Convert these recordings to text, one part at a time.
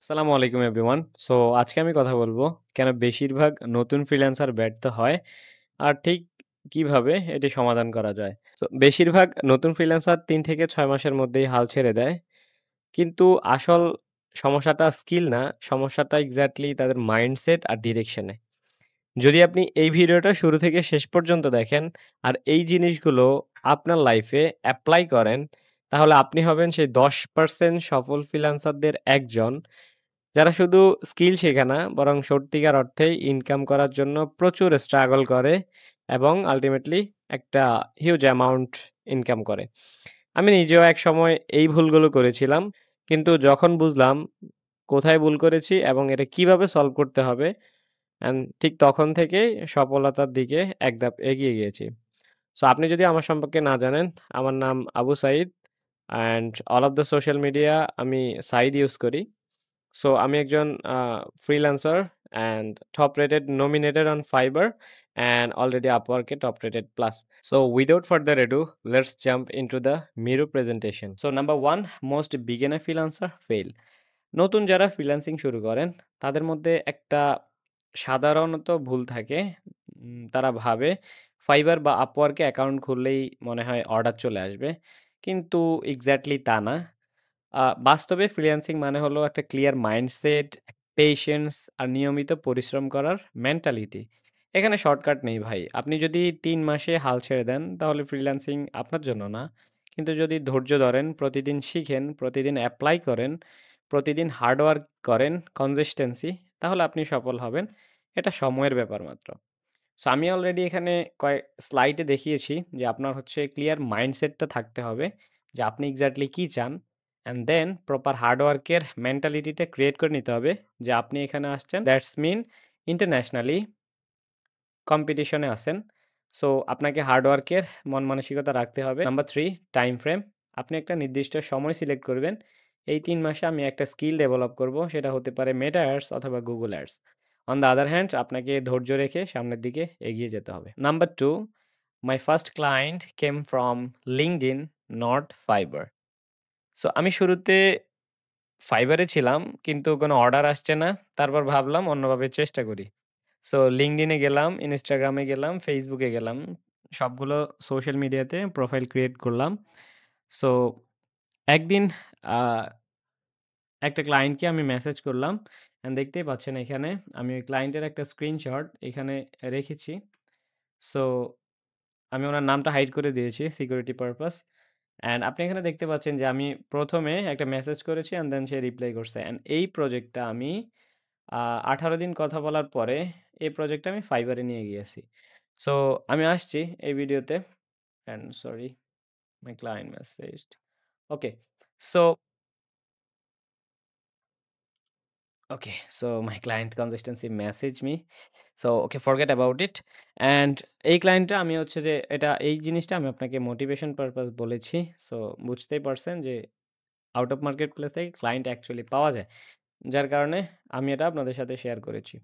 আসসালামু আলাইকুম everyone. So আজকে আমি কথা বলবো কেন বেশিরভাগ নতুন ফ্রিল্যান্সার ব্যর্থ হয় আর ঠিক কিভাবে এটি সমাধান করা যায়। সো বেশিরভাগ নতুন ফ্রিল্যান্সার ৩ থেকে ৬ মাসের মধ্যেই হাল ছেড়ে দেয়। কিন্তু আসল সমস্যাটা স্কিল না, সমস্যাটা এক্সাক্টলি তাদের মাইন্ডসেট আর ডিরেকশনে। যদি আপনি এই ভিডিওটা শুরু থেকে শেষ পর্যন্ত দেখেন আর এই জিনিসগুলো আপনার লাইফে এপ্লাই করেন, তাহলে আপনি হবেন সেই ১০% সফল ফ্রিল্যান্সারদের একজন যারা শুধু স্কিল শেখে না, বরং সত্যিকার অর্থেই ইনকাম করার জন্য প্রচুর স্ট্রাগল করে এবং আল্টিমেটলি একটা হিউজ অ্যামাউন্ট ইনকাম করে। আমি নিজেও একসময় এই ভুলগুলো করেছিলাম। কিন্তু যখন বুঝলাম কোথায় ভুল করেছি এবং এটা কিভাবে সলভ করতে হবে ঠিক তখন থেকেই সফলতার দিকে এক ধাপ এগিয়ে গিয়েছি। সো আপনি যদি আমার সম্পর্কে না জানেন, আমার নাম Abu Saeed and all of the social media আমি সাঈদ ইউজ করি। সো আমি একজন freelancer and top rated nominated on Fiverr and already Upwork এ top rated plus. So without further ado, let's jump into the Miro presentation. So number 1, most beginner freelancer fail. নতুন যারা freelancing শুরু করেন, তাদের মধ্যে একটা সাধারণত ভুল থাকে। তারা ভাবে Fiverr বা Upwork এ অ্যাকাউন্ট খুললেই মনে হয় অর্ডার চলে আসবে। কিন্তু এক্সাক্টলি তা না। বাস্তবে ফ্রিল্যান্সিং মানে হলো একটা ক্লিয়ার মাইন্ডসেট, পেশেন্স আর নিয়মিত পরিশ্রম করার মেন্টালিটি। এখানে শর্টকাট নেই ভাই। আপনি যদি ৩ মাসে হাল ছেড়ে দেন তাহলে ফ্রিল্যান্সিং আপনার জন্য না। কিন্তু যদি ধৈর্য ধরেন, প্রতিদিন শিখেন, প্রতিদিন এপ্লাই করেন, প্রতিদিন হার্ড ওয়ার্ক করেন, কনসিস্টেন্সি, তাহলে আপনি সফল হবেন। এটা সময়ের ব্যাপার মাত্র। সো আমি অলরেডি এখানে কয়েক স্লাইডে দেখিয়েছি যে আপনার হচ্ছে ক্লিয়ার মাইন্ডসেটটা থাকতে হবে যে আপনি এক্স্যাক্টলি কী চান অ্যান্ড দেন প্রপার হার্ডওয়ার্কের মেন্টালিটিটা ক্রিয়েট করে নিতে হবে যে আপনি এখানে আসছেন দ্যাটস মিন ইন্টারন্যাশনালি কম্পিটিশনে আছেন। সো আপনাকে হার্ডওয়ার্কের মন মানসিকতা রাখতে হবে। Number 3, time frame. আপনি একটা নির্দিষ্ট সময় সিলেক্ট করবেন। এই ৩ মাসে আমি একটা স্কিল ডেভেলপ করব। সেটা হতে পারে মেটা অ্যাডস অথবা Google ads. On the other hand আপনাকে ধৈর্য রেখে সামনের দিকে এগিয়ে যেতে হবে। Number 2, my first client came from LinkedIn, not fibre. So আমি শুরুতে ফাইবারে ছিলাম কিন্তু কোনো অর্ডার আসছে না। তারপর ভাবলাম অন্যভাবে চেষ্টা করি। সো LinkedIn এ গেলাম, Instagram এ গেলাম, Facebook এ গেলাম। সবগুলো সোশ্যাল মিডিয়াতে প্রোফাইল ক্রিয়েট করলাম। সো একদিন আ একটা ক্লায়েন্টকে আমি মেসেজ করলাম। দেখতেই পাচ্ছেন এখানে আমি ওই ক্লায়েন্টের একটা স্ক্রিনশট এখানে রেখেছি। সো আমি উনার নামটা হাইড করে দিয়েছি সিকিউরিটি পারপাস। আপনি এখানে দেখতে পাচ্ছেন যে আমি ১ম এ একটা মেসেজ করেছি দেন সে রিপ্লাই করছে। এই প্রজেক্টটা আমি আ ১৮ দিন কথা বলার পরে এই প্রজেক্টটা আমি Fiverr এ নিয়ে গিয়েছি। সো আমি আসছি এই ভিডিওতে sorry my client messaged. Okay. So okay, so my client consistency message me. So okay, forget about it. And এই ক্লায়েন্টটা আমি হচ্ছে যে এই জিনিসটা আমি আপনাকে মোটিভেশন পারপাস বলেছি। সো বুঝতেই পারছেন যে আউট অফ মার্কেট প্লেস থেকে ক্লায়েন্ট অ্যাকচুয়ালি পাওয়া যায়। যার কারণে আমি এটা আপনাদের সাথে শেয়ার করেছি।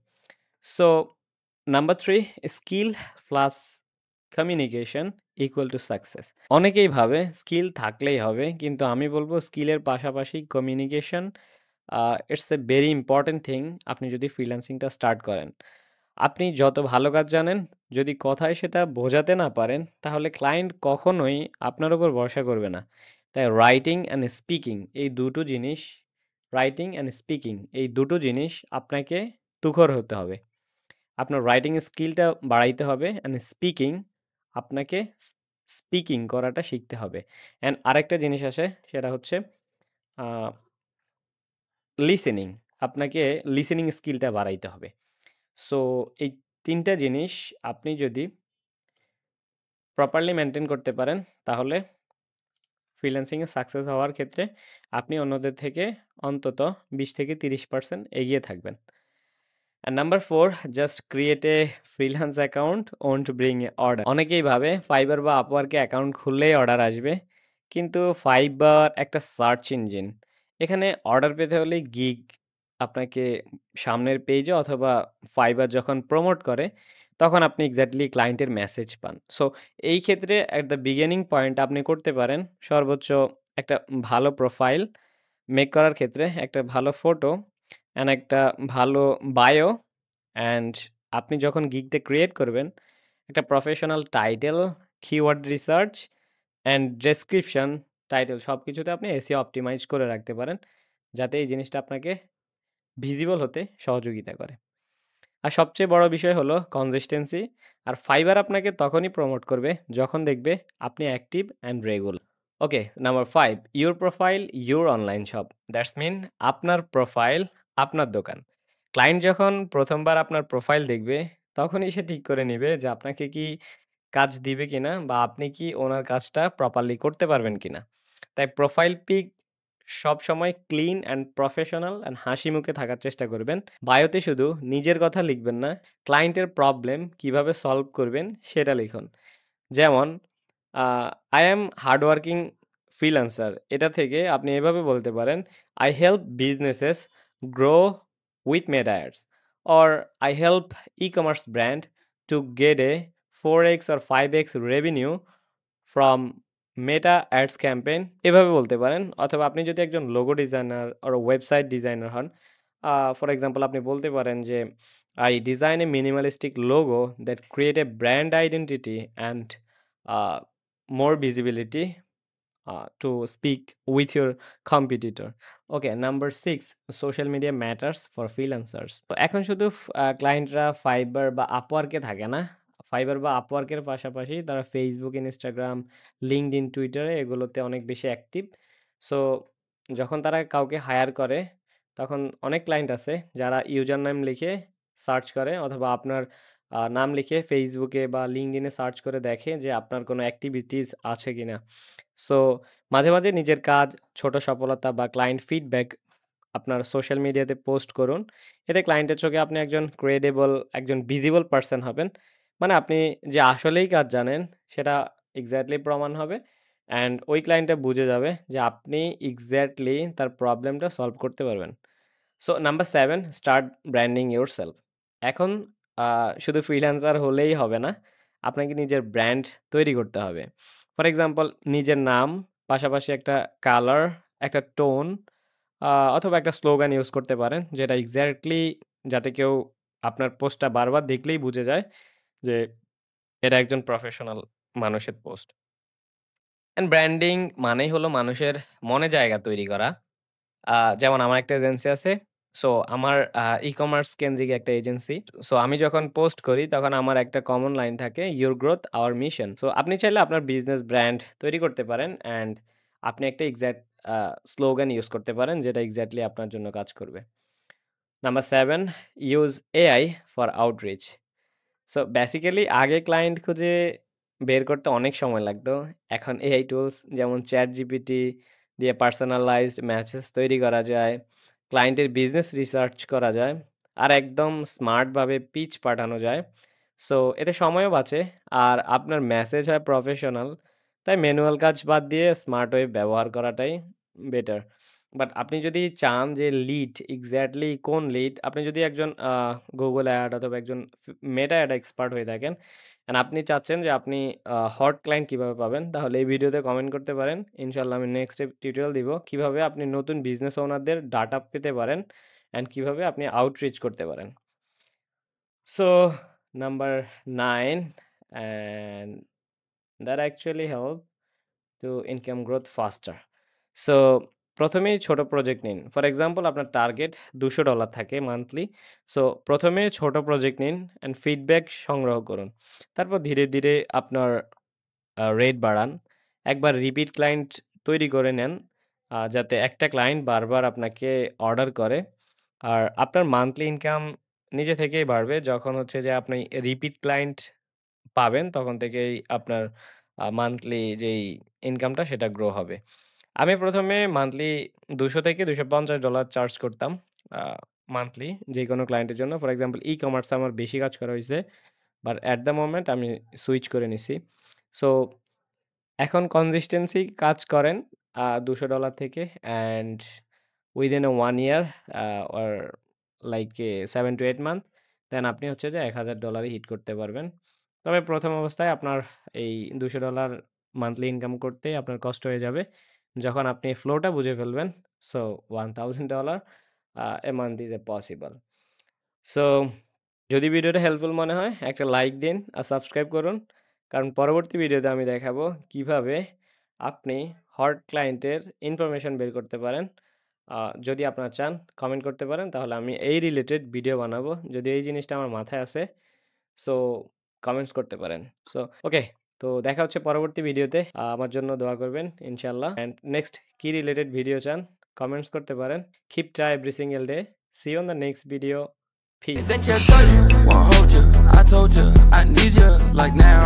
So number 3, skill plus communication equal to success. অনেকেই ভাবে স্কিল থাকলেই হবে। কিন্তু আমি বলব স্কিলের পাশাপাশি communication it's a very important thing আপনি যদি ফ্রিল্যান্সিংটা স্টার্ট করেন। আপনি যত ভালো কাজ জানেন, যদি কথায় সেটা বোঝাতে না পারেন, তাহলে ক্লায়েন্ট কখনোই আপনার উপর ভরসা করবে না। তাই রাইটিং অ্যান্ড স্পিকিং এই দুটো জিনিস আপনাকে তুখর হতে হবে। আপনার রাইটিং স্কিলটা বাড়াইতে হবে স্পিকিং আপনাকে স্পিকিং করাটা শিখতে হবে। আরেকটা জিনিস আসে সেটা হচ্ছে আ লিসেনিং। আপনাকে লিসেনিং স্কিলটা বাড়াইতে হবে। সো এই ৩ টা জিনিস আপনি যদি প্রপারলি মেইনটেইন করতে পারেন, তাহলে ফ্রিল্যান্সিং এ সাকসেস হওয়ার ক্ষেত্রে আপনি অন্যদের থেকে অন্তত ২০-৩০% এগিয়ে থাকবেন। Number 4, just create a freelance account won't bring a order. অনেকেই ভাবে Fiverr বা Upwork এ অ্যাকাউন্ট খুললেই অর্ডার আসবে। কিন্তু Fiverr একটা সার্চ ইঞ্জিন। এখানে অর্ডার পেতে হলে গিগ আপনাকে সামনের পেজে অথবা Fiverr যখন প্রমোট করে, তখন আপনি এক্সাক্টলি ক্লায়েন্টের মেসেজ পান। সো এই ক্ষেত্রে এট দ্য বিগিনিং পয়েন্ট আপনি করতে পারেন সর্বোচ্চ একটা ভালো প্রোফাইল মেক করার ক্ষেত্রে একটা ভালো ফটো অ্যান্ড একটা ভালো বায়ো অ্যান্ড আপনি যখন গিগটা ক্রিয়েট করবেন, একটা professional title, keyword research and description title সবকিছুতে আপনি এসইও অপটিমাইজ করে রাখতে পারেন। যাতে এই জিনিসটা আপনাকে ভিজিবল হতে সহযোগিতা করে। আর সবচেয়ে বড় বিষয় হলো কনসিস্টেন্সি। আর ফাইবার আপনাকে তখনই প্রমোট করবে যখন দেখবে আপনি active and regular. Okay, number 5, your profile, your online shop. That's mean আপনার প্রোফাইল, আপনার দোকান। ক্লায়েন্ট যখন ১ম বার আপনার প্রোফাইল দেখবে, তখনই সে ঠিক করে নিবে যে আপনাকে কি কাজ দিবে কিনা বা আপনি কি ওনার কাজটা প্রপারলি করতে পারবেন কিনা। তাই প্রোফাইল পিক সবসময় ক্লিন অ্যান্ড প্রফেশনাল অ্যান্ড হাসিমুখে থাকার চেষ্টা করবেন। বায়োতে শুধু নিজের কথা লিখবেন না, ক্লায়েন্টের প্রবলেম কিভাবে সলভ করবেন সেটা লিখুন। যেমন আ I am hardworking freelancer এটা থেকে আপনি এভাবে বলতে পারেন, I help businesses grow with Meta Ads or I help e-commerce brand to get a 4x or 5x revenue from Meta Ads campaign এভাবে বলতে পারেন। অথবা আপনি যদি একজন logo designer or website designer হন, ফর এক্সাম্পল আপনি বলতে পারেন যে, I design a minimalistic logo that create a brand identity and uh, more visibility to speak with your competitor. Okay, number 6, social media matters for freelancers. তো এখন শুধু ক্লায়েন্টরা Fiverr বা Upwork এ থাকে না। Fiverr বা Upwork এর পাশাপাশি তারা Facebook, Instagram, LinkedIn, Twitter এ এগুলোতে অনেক বেশি অ্যাক্টিভ। সো যখন তারা কাউকে হায়ার করে, তখন অনেক ক্লায়েন্ট আছে যারা ইউজার নেম লিখে সার্চ করে অথবা আপনার নাম লিখে Facebook এ বা LinkedIn এ সার্চ করে দেখে যে আপনার কোনো অ্যাক্টিভিটিস আছে কিনা। সো মাঝে, মাঝে নিজের কাজ, ছোট সফলতা বা ক্লায়েন্ট ফিডব্যাক আপনার সোশ্যাল মিডিয়াতে পোস্ট করুন। এতে ক্লায়েন্টের চোখে আপনি একজন ক্রেডিবল, একজন ভিজিবল পারসন হবেন। মানে আপনি যে আসলেই কাজ জানেন সেটা এক্সাক্টলি প্রমাণ হবে অ্যান্ড ওই ক্লায়েন্টটা বুঝে যাবে যে আপনি এক্সাক্টলি তার প্রবলেমটা সলভ করতে পারবেন। So number 7, start branding yourself. এখন আ শুধু ফ্রিল্যান্সার হলেই হবে না। আপনাকে নিজের ব্র্যান্ড তৈরি করতে হবে। ফর এক্সাম্পল নিজের নাম, পাশাপাশি একটা কালার, একটা টোন অথবা একটা স্লোগান ইউজ করতে পারেন। যেটা এক্সাক্টলি যাতে কেউ আপনার পোস্টটা বারবার দেখলেই বুঝে যায় যে এটা একজন প্রফেশনাল মানুষের পোস্ট। অ্যান্ড ব্র্যান্ডিং মানেই হলো মানুষের মনে জায়গা তৈরি করা। যেমন আমার একটা এজেন্সি আছে। সো আমার ই-কমার্স কেন্দ্রিক একটা এজেন্সি। সো আমি যখন পোস্ট করি তখন আমার একটা কমন লাইন থাকে, "your growth our mission." So আপনি চাইলে আপনার বিজনেস ব্র্যান্ড তৈরি করতে পারেন অ্যান্ড আপনি একটা এক্সাক্ট আ স্লোগান ইউজ করতে পারেন যেটা এক্সাক্টলি আপনার জন্য কাজ করবে। Number 7, use AI for outreach. So basically আগে ক্লায়েন্ট খুঁজে বের করতে অনেক সময় লাগতো। এখন এআই টুলস যেমন ChatGPT দিয়ে পার্সোনালাইজড ম্যাসেজ তৈরি করা যায়। ক্লায়েন্টের বিজনেস রিসার্চ করা যায়। আর একদম স্মার্টভাবে পিচ পাঠানো যায়। সো এতে সময়ও বাঁচে। আর আপনার মেসেজ হয় প্রফেশনাল। তাই ম্যানুয়াল কাজ বাদ দিয়ে স্মার্ট ওয়ে ব্যবহার করাটাই বেটার। বাট আপনি যদি চান যে লিড এক্সাক্টলি কোন লিড, আপনি যদি একজন Google অ্যাড অথবা একজন মেটা অ্যাড এক্সপার্ট হয়ে থাকেন অ্যান্ড আপনি চাচ্ছেন যে আপনি হট ক্লায়েন্ট কিভাবে পাবেন, তাহলে এই ভিডিওতে কমেন্ট করতে পারেন। ইনশাআল্লাহ আমি নেক্সট টিউটোরিয়াল দিব কিভাবে আপনি নতুন বিজনেস ওনারদের ডাটা পেতে পারেন অ্যান্ড কিভাবে আপনি আউটরিচ করতে পারেন। So number 9 and that actually help to income growth ফাস্টার। So ১ম এই ছোট প্রজেক্ট নিন। ফর এক্সাম্পল আপনার টার্গেট $200 থাকে মান্থলি। সো ১ম এ ছোট প্রজেক্ট নিন অ্যান্ড ফিডব্যাক সংগ্রহ করুন। তারপর ধীরে, ধীরে আপনার রেট বাড়ান। একবার রিপিট ক্লায়েন্ট তৈরি করে নেন যাতে একটা ক্লায়েন্ট বারবার আপনাকে অর্ডার করে। আর আপনার মান্থলি ইনকাম নিজে থেকেই বাড়বে যখন হচ্ছে যে আপনি রিপিট ক্লায়েন্ট পাবেন তখন থেকেই আপনার মান্থলি যেই ইনকামটা সেটা গ্রো হবে। আমি ১ম এ মান্থলি $২০০ থেকে $২৫০ চার্জ করতাম আ মান্থলি যেকোনো ক্লায়েন্টের জন্য। ফর এক্সাম্পল ই-কমার্সে আমার বেশি কাজ করা হইছে। বাট এট দ্য মোমেন্ট আমি সুইচ করে নিছি। সো এখন কনসিস্টেন্সি কাজ করেন $২০০ থেকে and within a 1 year or like 7 to 8 month then আপনি হচ্ছে যে $১,০০০ হিট করতে পারবেন। তবে ১ম অবস্থায় আপনার এই $২০০ মান্থলি ইনকাম করতেই আপনার কষ্ট হয়ে যাবে। যখন আপনি ফ্লোটা বুঝে ফেলবেন, so $1,000 a month is a possible. So যদি ভিডিওটা হেল্পফুল মনে হয় একটা লাইক দিন আর সাবস্ক্রাইব করুন। কারণ পরবর্তী ভিডিওতে আমি দেখাবো কিভাবে আপনি হট ক্লায়েন্টের ইনফরমেশন বের করতে পারেন। যদি আপনারা চান কমেন্ট করতে পারেন তাহলে আমি এই রিলেটেড ভিডিও বানাবো। যদি এই জিনিসটা আমার মাথায় আছে সো কমেন্টস করতে পারেন। সো ওকে, তো দেখা হচ্ছে পরবর্তী ভিডিওতে। আমার জন্য দোয়া করবেন ইনশাআল্লাহ। অ্যান্ড নেক্সট কি রিলেটেড ভিডিও চান কমেন্টস করতে পারেন। Keep try every single day. See you on the next video. Peace. Bet you 30 won't hold you. I told you I need you like now.